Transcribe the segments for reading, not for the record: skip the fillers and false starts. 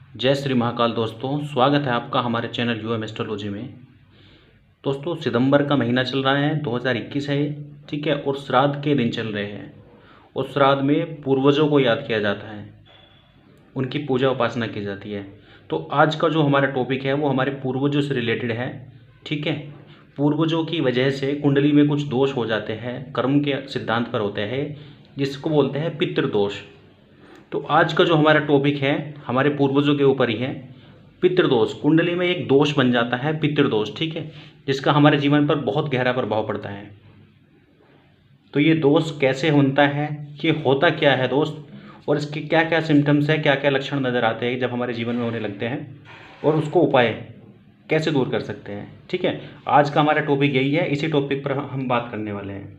जय श्री महाकाल दोस्तों, स्वागत है आपका हमारे चैनल यूएम एस्ट्रोलॉजी में। दोस्तों, सितंबर का महीना चल रहा है, 2021 है ये, ठीक है। और श्राद्ध के दिन चल रहे हैं और श्राद्ध में पूर्वजों को याद किया जाता है, उनकी पूजा उपासना की जाती है। तो आज का जो हमारा टॉपिक है वो हमारे पूर्वजों से रिलेटेड है, ठीक है। पूर्वजों की वजह से कुंडली में कुछ दोष हो जाते हैं, कर्म के सिद्धांत पर होते हैं, जिसको बोलते हैं पितृदोष। तो आज का जो हमारा टॉपिक है हमारे पूर्वजों के ऊपर ही है, पितृदोष। कुंडली में एक दोष बन जाता है पितृदोष, ठीक है, जिसका हमारे जीवन पर बहुत गहरा प्रभाव पड़ता है। तो ये दोष कैसे होता है, ये होता क्या है दोस्त, और इसके क्या क्या सिम्टम्स है, क्या क्या लक्षण नज़र आते हैं जब हमारे जीवन में होने लगते हैं, और उसको उपाय कैसे दूर कर सकते हैं, ठीक है। आज का हमारा टॉपिक यही है, इसी टॉपिक पर हम बात करने वाले हैं।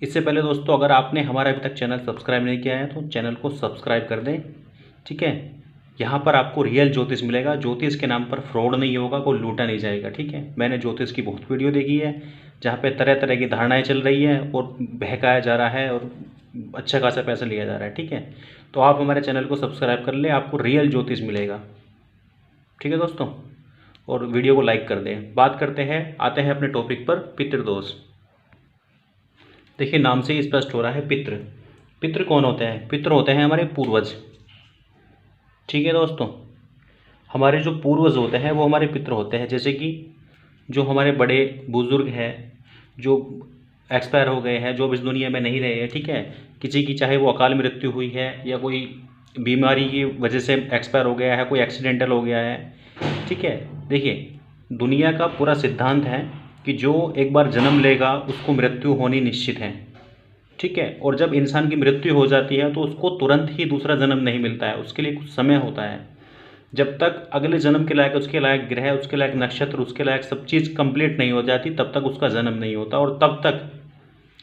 इससे पहले दोस्तों, अगर आपने हमारा अभी तक चैनल सब्सक्राइब नहीं किया है तो चैनल को सब्सक्राइब कर दें, ठीक है। यहाँ पर आपको रियल ज्योतिष मिलेगा, ज्योतिष के नाम पर फ्रॉड नहीं होगा, कोई लूटा नहीं जाएगा, ठीक है। मैंने ज्योतिष की बहुत वीडियो देखी है जहाँ पे तरह तरह की धारणाएं चल रही है और बहकाया जा रहा है और अच्छा खासा पैसा लिया जा रहा है, ठीक है। तो आप हमारे चैनल को सब्सक्राइब कर लें, आपको रियल ज्योतिष मिलेगा, ठीक है दोस्तों। और वीडियो को लाइक कर दें। बात करते हैं, आते हैं अपने टॉपिक पर, पितृदोष। देखिए, नाम से ही स्पष्ट हो रहा है पितृ। पितृ कौन होते हैं? पितृ होते हैं हमारे पूर्वज, ठीक है दोस्तों। हमारे जो पूर्वज होते हैं वो हमारे पितृ होते हैं। जैसे कि जो हमारे बड़े बुजुर्ग हैं, जो एक्सपायर हो गए हैं, जो अब इस दुनिया में नहीं रहे हैं, ठीक है। किसी की चाहे वो अकाल मृत्यु हुई है या कोई बीमारी की वजह से एक्सपायर हो गया है, कोई एक्सीडेंटल हो गया है, ठीक है। देखिए, दुनिया का पूरा सिद्धांत है कि जो एक बार जन्म लेगा उसको मृत्यु होनी निश्चित है, ठीक है। और जब इंसान की मृत्यु हो जाती है तो उसको तुरंत ही दूसरा जन्म नहीं मिलता है, उसके लिए कुछ समय होता है। जब तक अगले जन्म के लायक उसके लायक ग्रह, उसके लायक नक्षत्र, उसके लायक सब चीज़ कंप्लीट नहीं हो जाती, तब तक उसका जन्म नहीं होता और तब तक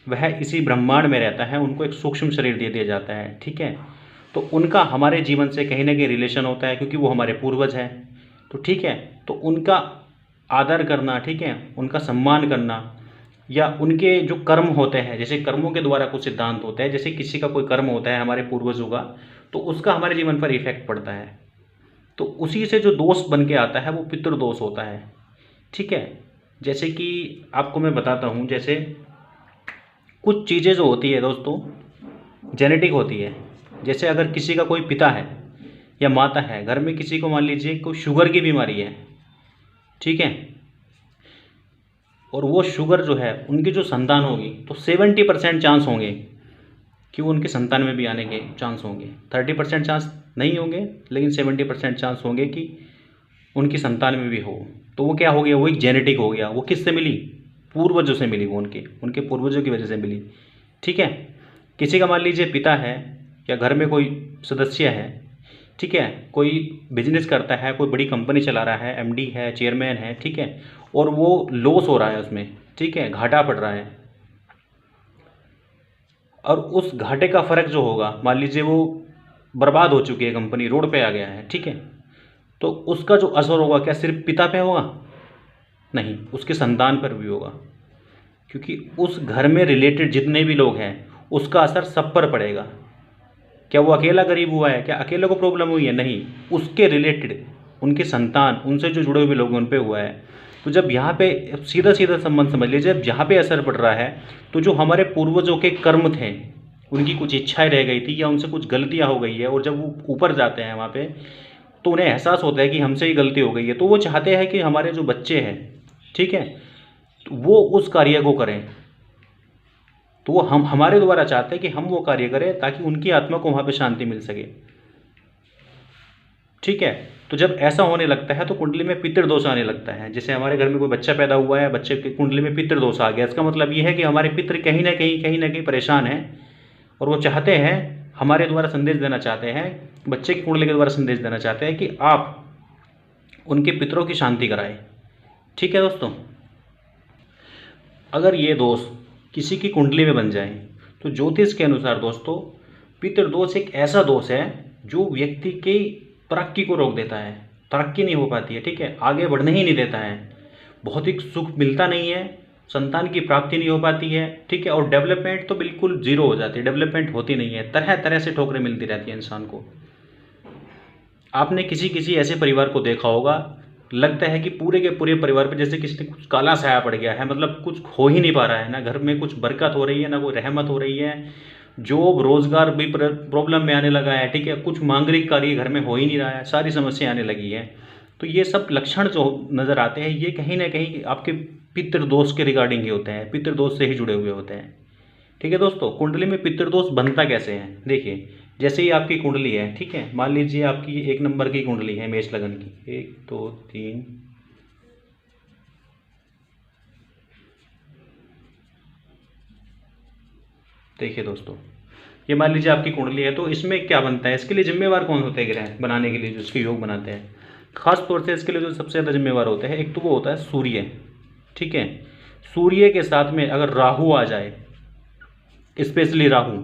वह इसी ब्रह्मांड में रहता है। उनको एक सूक्ष्म शरीर दे दिया जाता है, ठीक है। तो उनका हमारे जीवन से कहीं ना कहीं रिलेशन होता है, क्योंकि वो हमारे पूर्वज हैं, तो ठीक है। तो उनका आदर करना, ठीक है, उनका सम्मान करना, या उनके जो कर्म होते हैं, जैसे कर्मों के द्वारा कुछ सिद्धांत होते हैं, जैसे किसी का कोई कर्म होता है हमारे पूर्वजों का, तो उसका हमारे जीवन पर इफेक्ट पड़ता है। तो उसी से जो दोष बन के आता है वो पितृदोष होता है, ठीक है। जैसे कि आपको मैं बताता हूँ, जैसे कुछ चीज़ें जो होती है दोस्तों, जेनेटिक होती है। जैसे अगर किसी का कोई पिता है या माता है, घर में किसी को मान लीजिए कोई शुगर की बीमारी है, ठीक है, और वो शुगर जो है उनकी जो संतान होगी तो 70% चांस होंगे कि वो उनके संतान में भी आने के चांस होंगे। 30% चांस नहीं होंगे, लेकिन 70% चांस होंगे कि उनकी संतान में भी हो। तो वो क्या हो गया, वो एक जेनेटिक हो गया। वो किससे मिली? पूर्वजों से मिली, वो उनके पूर्वजों की वजह से मिली, ठीक है। किसी का मान लीजिए पिता है या घर में कोई सदस्य है, ठीक है, कोई बिजनेस करता है, कोई बड़ी कंपनी चला रहा है, एमडी है, चेयरमैन है, ठीक है, और वो लॉस हो रहा है उसमें, ठीक है, घाटा पड़ रहा है, और उस घाटे का फर्क जो होगा, मान लीजिए वो बर्बाद हो चुकी है कंपनी, रोड पे आ गया है, ठीक है, तो उसका जो असर होगा क्या सिर्फ पिता पे होगा? नहीं, उसके संतान पर भी होगा, क्योंकि उस घर में रिलेटेड जितने भी लोग हैं उसका असर सब पर पड़ेगा। क्या वो अकेला गरीब हुआ है? क्या अकेले को प्रॉब्लम हुई है? नहीं, उसके रिलेटेड उनके संतान, उनसे जो जुड़े हुए लोग उन पे हुआ है। तो जब यहाँ पे सीधा सीधा संबंध समझ लीजिए, जब यहाँ पे असर पड़ रहा है तो जो हमारे पूर्वजों के कर्म थे, उनकी कुछ इच्छाएं रह गई थी या उनसे कुछ गलतियाँ हो गई है, और जब वो ऊपर जाते हैं वहाँ पे तो उन्हें एहसास होता है कि हमसे ही गलती हो गई है, तो वो चाहते हैं कि हमारे जो बच्चे हैं, ठीक है, तो वो उस कार्य को करें। तो वो हम हमारे द्वारा चाहते हैं कि हम वो कार्य करें ताकि उनकी आत्मा को वहाँ पे शांति मिल सके, ठीक है। तो जब ऐसा होने लगता है तो कुंडली में पितृदोष आने लगता है। जैसे हमारे घर में कोई बच्चा पैदा हुआ है, बच्चे की कुंडली में पितृदोष आ गया, इसका मतलब ये है कि हमारे पितृ कहीं ना कहीं परेशान हैं और वो चाहते हैं, हमारे द्वारा संदेश देना चाहते हैं, बच्चे की कुंडली के द्वारा संदेश देना चाहते हैं कि आप उनके पितरों की शांति कराएं, ठीक है दोस्तों। अगर ये दोष किसी की कुंडली में बन जाए तो ज्योतिष के अनुसार दोस्तों, पितृदोष एक ऐसा दोष है जो व्यक्ति की तरक्की को रोक देता है, तरक्की नहीं हो पाती है, ठीक है, आगे बढ़ने ही नहीं देता है, भौतिक सुख मिलता नहीं है, संतान की प्राप्ति नहीं हो पाती है, ठीक है, और डेवलपमेंट तो बिल्कुल जीरो हो जाती है, डेवलपमेंट होती नहीं है, तरह तरह से ठोकरें मिलती रहती है इंसान को। आपने किसी किसी ऐसे परिवार को देखा होगा, लगता है कि पूरे के पूरे परिवार पे जैसे किसी ने कुछ काला साया पड़ गया है, मतलब कुछ हो ही नहीं पा रहा है, ना घर में कुछ बरकत हो रही है, ना कोई रहमत हो रही है, जॉब रोजगार भी प्रॉब्लम में आने लगा है, ठीक है, कुछ मांगलिक कार्य घर में हो ही नहीं रहा है, सारी समस्या आने लगी है। तो ये सब लक्षण जो नज़र आते हैं ये कहीं ना कहीं आपके पितृदोष के रिगार्डिंग ही होते हैं, पितृदोष से ही जुड़े हुए होते हैं। ठीक है दोस्तों, कुंडली में पितृदोष बनता कैसे है, देखिए जैसे ही आपकी कुंडली है, ठीक है, मान लीजिए आपकी 1 नंबर की कुंडली है मेष लगन की, 1 2 3, देखिए दोस्तों ये मान लीजिए आपकी कुंडली है, तो इसमें क्या बनता है, इसके लिए जिम्मेवार कौन होते हैं ग्रह बनाने के लिए, जो इसके योग बनाते हैं, खास तौर से इसके लिए जो सबसे ज़्यादा जिम्मेवार होते हैं, एक तो वो होता है सूर्य। ठीक है, सूर्य के साथ में अगर राहु आ जाए, स्पेशली राहु,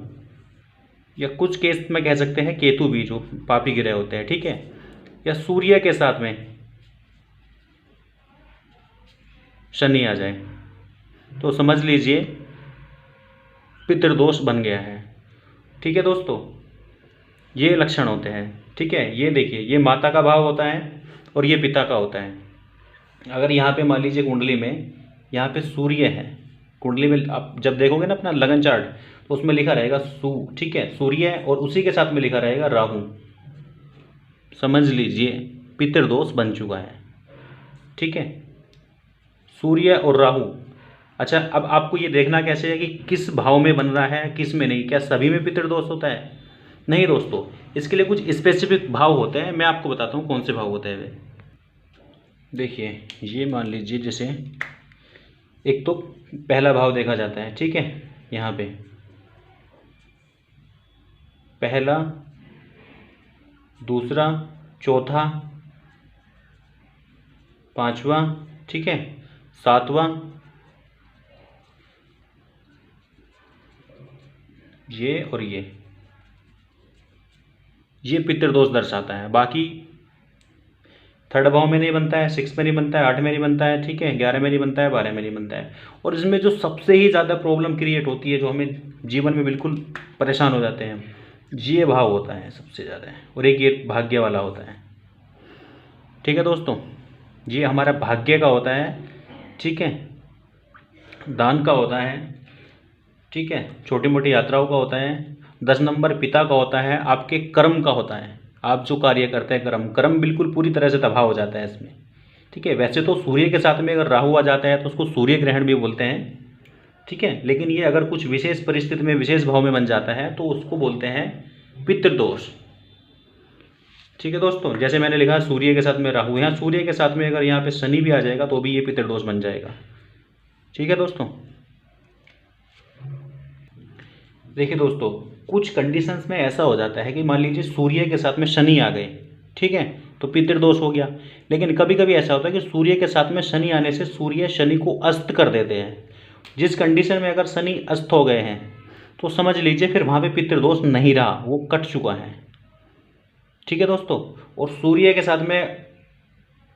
या कुछ केस में कह सकते हैं केतु भी, जो पापी ग्रह होते हैं, ठीक है, या सूर्य के साथ में शनि आ जाए, तो समझ लीजिए पितृदोष बन गया है। ठीक है दोस्तों, ये लक्षण होते हैं। ठीक है, ये देखिए ये माता का भाव होता है और ये पिता का होता है। अगर यहाँ पे मान लीजिए कुंडली में यहाँ पे सूर्य है, कुंडली में आप जब देखोगे ना अपना लगन चार्ट, तो उसमें लिखा रहेगा ठीक है, सूर्य, और उसी के साथ में लिखा रहेगा राहु, समझ लीजिए पितृदोष बन चुका है। ठीक है, सूर्य और राहु। अच्छा, अब आपको ये देखना कैसे है कि किस भाव में बन रहा है, किस में नहीं, क्या सभी में पितृदोष होता है? नहीं दोस्तों, इसके लिए कुछ स्पेसिफिक भाव होते हैं, मैं आपको बताता हूँ कौन से भाव होते हैं वे। देखिए ये मान लीजिए जैसे एक तो पहला भाव देखा जाता है, ठीक है, यहाँ पे पहला, दूसरा, चौथा, पांचवा, ठीक है, सातवां, ये और ये पितृदोष दर्शाता है। बाकी थर्ड भाव में नहीं बनता है, 6 में नहीं बनता है, 8 में नहीं बनता है, ठीक है, 11 में नहीं बनता है, 12 में नहीं बनता है। और इसमें जो सबसे ही ज़्यादा प्रॉब्लम क्रिएट होती है, जो हमें जीवन में बिल्कुल परेशान हो जाते हैं, ये भाव होता है सबसे ज़्यादा, और एक ये भाग्य वाला होता है। ठीक है दोस्तों, ये हमारा भाग्य का होता है, ठीक है, दान का होता है, ठीक है, छोटी मोटी यात्राओं का होता है। 10 नंबर पिता का होता है, आपके कर्म का होता है, आप जो कार्य करते हैं कर्म बिल्कुल पूरी तरह से तबाह हो जाता है इसमें। ठीक है, वैसे तो सूर्य के साथ में अगर राहु आ जाता है तो उसको सूर्य ग्रहण भी बोलते हैं, ठीक है, लेकिन ये अगर कुछ विशेष परिस्थिति में विशेष भाव में बन जाता है तो उसको बोलते हैं पितृदोष। ठीक है दोस्तों, जैसे मैंने लिखा सूर्य के साथ में राहु, यहाँ सूर्य के साथ में अगर यहाँ पे शनि भी आ जाएगा तो भी ये पितृदोष बन जाएगा। ठीक है दोस्तों, देखिए दोस्तों कुछ कंडीशंस में ऐसा हो जाता है कि मान लीजिए सूर्य के साथ में शनि आ गए, ठीक है, तो पितृदोष हो गया। लेकिन कभी कभी ऐसा होता है कि सूर्य के साथ में शनि आने से सूर्य शनि को अस्त कर देते हैं। जिस कंडीशन में अगर शनि अस्त हो गए हैं तो समझ लीजिए फिर वहाँ पे पितृदोष नहीं रहा, वो कट चुका है। ठीक है दोस्तों, और सूर्य के साथ में,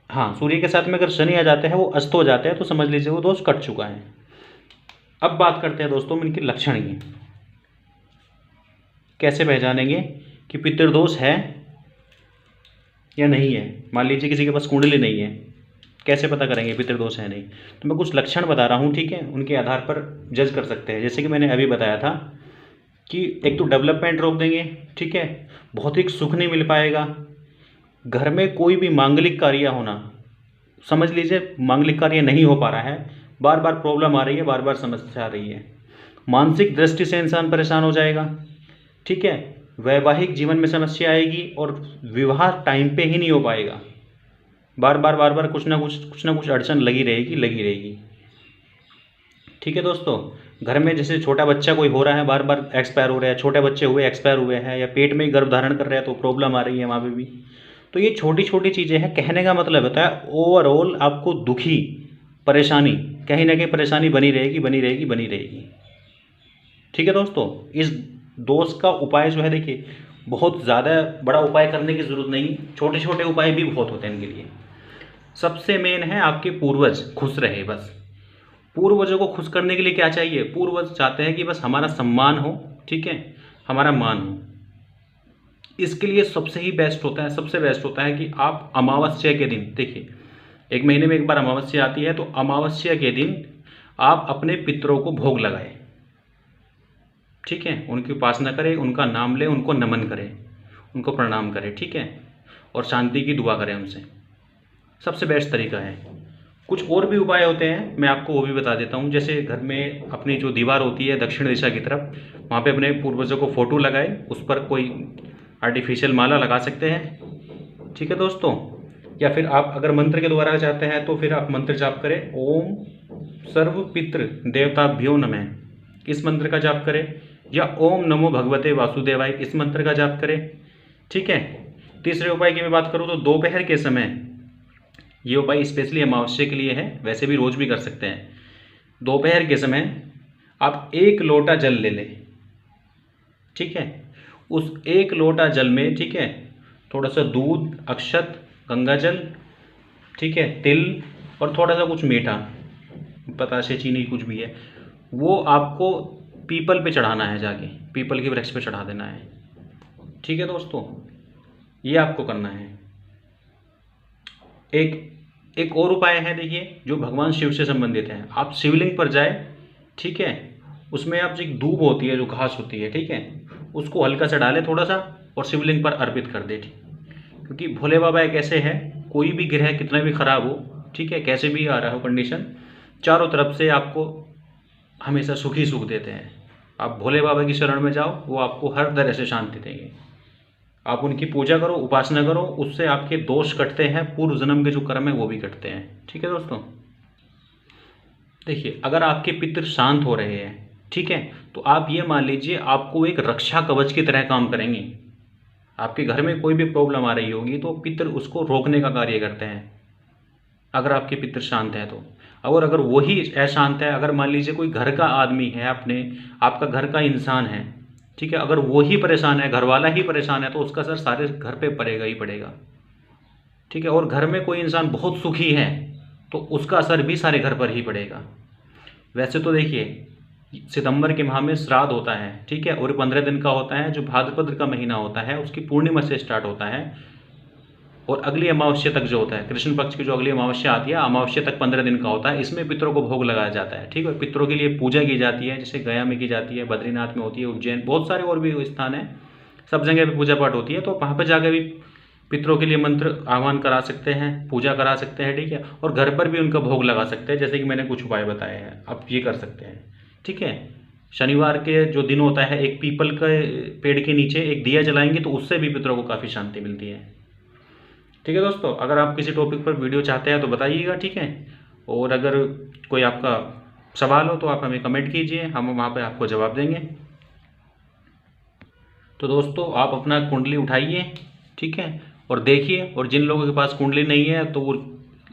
हाँ, सूर्य के साथ में अगर शनि आ जाते हैं, वो अस्त हो जाते हैं, तो समझ लीजिए वो दोष कट चुका है। अब बात करते हैं दोस्तों इनके लक्षण की, कैसे पहचानेंगे कि पितृदोष है या नहीं है। मान लीजिए किसी के पास कुंडली नहीं है, कैसे पता करेंगे पितृदोष है नहीं? तो मैं कुछ लक्षण बता रहा हूँ, ठीक है, उनके आधार पर जज कर सकते हैं। जैसे कि मैंने अभी बताया था कि एक तो डेवलपमेंट रोक देंगे, ठीक है, भौतिक सुख नहीं मिल पाएगा, घर में कोई भी मांगलिक कार्य होना, समझ लीजिए मांगलिक कार्य नहीं हो पा रहा है, बार बार प्रॉब्लम आ रही है, बार बार समस्या आ रही है, मानसिक दृष्टि से इंसान परेशान हो जाएगा, ठीक है, वैवाहिक जीवन में समस्या आएगी और विवाह टाइम पे ही नहीं हो पाएगा, बार बार कुछ ना कुछ अड़चन लगी रहेगी। ठीक है दोस्तों, घर में जैसे छोटा बच्चा कोई हो रहा है, बार बार एक्सपायर हो रहा है, छोटे बच्चे हुए एक्सपायर हुए हैं, या पेट में ही गर्भ धारण कर रहे हैं तो प्रॉब्लम आ रही है वहाँ पे भी। तो ये छोटी छोटी चीज़ें हैं, कहने का मतलब होता है ओवरऑल आपको दुखी, परेशानी, कहीं ना कहीं परेशानी बनी रहेगी। ठीक है दोस्तों, इस दोष का उपाय जो है, देखिए बहुत ज़्यादा बड़ा उपाय करने की ज़रूरत नहीं, छोटे छोटे उपाय भी बहुत होते हैं इनके लिए। सबसे मेन है आपके पूर्वज खुश रहे, बस। पूर्वजों को खुश करने के लिए क्या चाहिए? पूर्वज चाहते हैं कि बस हमारा सम्मान हो, ठीक है, हमारा मान हो। इसके लिए सबसे ही बेस्ट होता है, सबसे बेस्ट होता है कि आप अमावस्या के दिन, देखिए 1 महीने में एक बार अमावस्या आती है, तो अमावस्या के दिन आप अपने पितरों को भोग लगाएं, ठीक है। उनकी उपासना करें, उनका नाम लें, उनको नमन करें, उनको प्रणाम करें, ठीक है, और शांति की दुआ करें उनसे। सबसे बेस्ट तरीका है। कुछ और भी उपाय होते हैं, मैं आपको वो भी बता देता हूँ। जैसे घर में अपनी जो दीवार होती है दक्षिण दिशा की तरफ, वहाँ पे अपने पूर्वजों को फ़ोटो लगाए, उस पर कोई आर्टिफिशियल माला लगा सकते हैं, ठीक है दोस्तों। या फिर आप अगर मंत्र के द्वारा चाहते हैं तो फिर आप मंत्र जाप करें, ओम सर्व पितृ देवताभ्यो नमः, इस मंत्र का जाप करें, या ओम नमो भगवते वासुदेवाय, इस मंत्र का जाप करें, ठीक है। तीसरे उपाय की मैं बात करूँ तो दोपहर के समय, ये उपाय स्पेशली अमावस्या के लिए है, वैसे भी रोज भी कर सकते हैं। दोपहर के समय आप 1 लोटा जल ले लें, ठीक है। उस 1 लोटा जल में, ठीक है, थोड़ा सा दूध, अक्षत, गंगा जल, ठीक है, तिल और थोड़ा सा कुछ मीठा, बतासे, चीनी, कुछ भी है, वो आपको पीपल पे चढ़ाना है, जाके पीपल के वृक्ष पे चढ़ा देना है, ठीक है दोस्तों। ये आपको करना है। एक और उपाय है, देखिए, जो भगवान शिव से संबंधित है। आप शिवलिंग पर जाए, ठीक है, उसमें आप एक दूब होती है, जो घास होती है, ठीक है, उसको हल्का सा डालें थोड़ा सा और शिवलिंग पर अर्पित कर दे, ठीक। क्योंकि भोले बाबा एक ऐसे हैं, कोई भी ग्रह कितना भी खराब हो, ठीक है, कैसे भी आ रहा हो कंडीशन, चारों तरफ से आपको हमेशा सुख ही सुख देते हैं। आप भोले बाबा की शरण में जाओ, वो आपको हर तरह से शांति देंगे। आप उनकी पूजा करो, उपासना करो, उससे आपके दोष कटते हैं, पूर्व जन्म के जो कर्म है वो भी कटते हैं, ठीक है दोस्तों। देखिए, अगर आपके पितृ शांत हो रहे हैं, ठीक है, तो आप ये मान लीजिए आपको एक रक्षा कवच की तरह काम करेंगे। आपके घर में कोई भी प्रॉब्लम आ रही होगी तो पितृ उसको रोकने का कार्य करते हैं, अगर आपके पितृ शांत हैं तो। और अगर वही अशांत है, अगर मान लीजिए कोई घर का आदमी है, आपका घर का इंसान है, ठीक है, अगर वो ही परेशान है, घर वाला ही परेशान है, तो उसका असर सारे घर पे पड़ेगा ही पड़ेगा, ठीक है। और घर में कोई इंसान बहुत सुखी है तो उसका असर भी सारे घर पर ही पड़ेगा। वैसे तो देखिए, सितंबर के माह में श्राद्ध होता है, ठीक है, और 15 दिन का होता है। जो भाद्रपद का महीना होता है उसकी पूर्णिमा से स्टार्ट होता है, और अगली अमावस्या तक जो होता है, कृष्ण पक्ष की जो अगली अमावस्या आती है, अमावस्या तक 15 दिन का होता है। इसमें पितरों को भोग लगाया जाता है, ठीक है। पितरों के लिए पूजा की जाती है, जैसे गया में की जाती है, बद्रीनाथ में होती है, उज्जैन, बहुत सारे और भी स्थान है, सब जगह पे पूजा पाठ होती है। तो वहाँ पर जाकर भी पितरों के लिए मंत्र आह्वान करा सकते हैं, पूजा करा सकते हैं, ठीक है। और घर पर भी उनका भोग लगा सकते हैं, जैसे कि मैंने कुछ उपाय बताए हैं, आप ये कर सकते हैं, ठीक है। शनिवार के जो दिन होता है, एक पीपल के पेड़ के नीचे एक दिया जलाएंगे तो उससे भी पितरों को काफ़ी शांति मिलती है, ठीक है दोस्तों। अगर आप किसी टॉपिक पर वीडियो चाहते हैं तो बताइएगा, ठीक है। और अगर कोई आपका सवाल हो तो आप हमें कमेंट कीजिए, हम वहाँ पे आपको जवाब देंगे। तो दोस्तों, आप अपना कुंडली उठाइए, ठीक है, और देखिए, और जिन लोगों के पास कुंडली नहीं है तो वो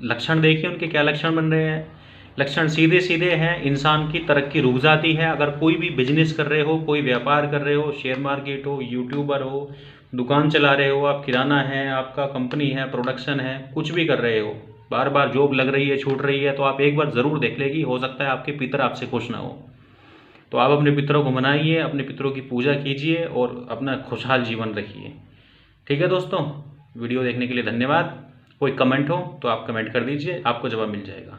लक्षण देखिए, उनके क्या लक्षण बन रहे हैं। लक्षण सीधे सीधे हैं, इंसान की तरक्की रुक जाती है। अगर कोई भी बिजनेस कर रहे हो, कोई व्यापार कर रहे हो, शेयर मार्केट हो, यूट्यूबर हो, दुकान चला रहे हो, आप किराना है, आपका कंपनी है, प्रोडक्शन है, कुछ भी कर रहे हो, बार बार जॉब लग रही है, छूट रही है, तो आप एक बार ज़रूर देख लेगी, हो सकता है आपके पितर आपसे खुश ना हो। तो आप अपने पितरों को मनाइए, अपने पितरों की पूजा कीजिए और अपना खुशहाल जीवन रखिए, ठीक है दोस्तों। वीडियो देखने के लिए धन्यवाद। कोई कमेंट हो तो आप कमेंट कर दीजिए, आपको जवाब मिल जाएगा।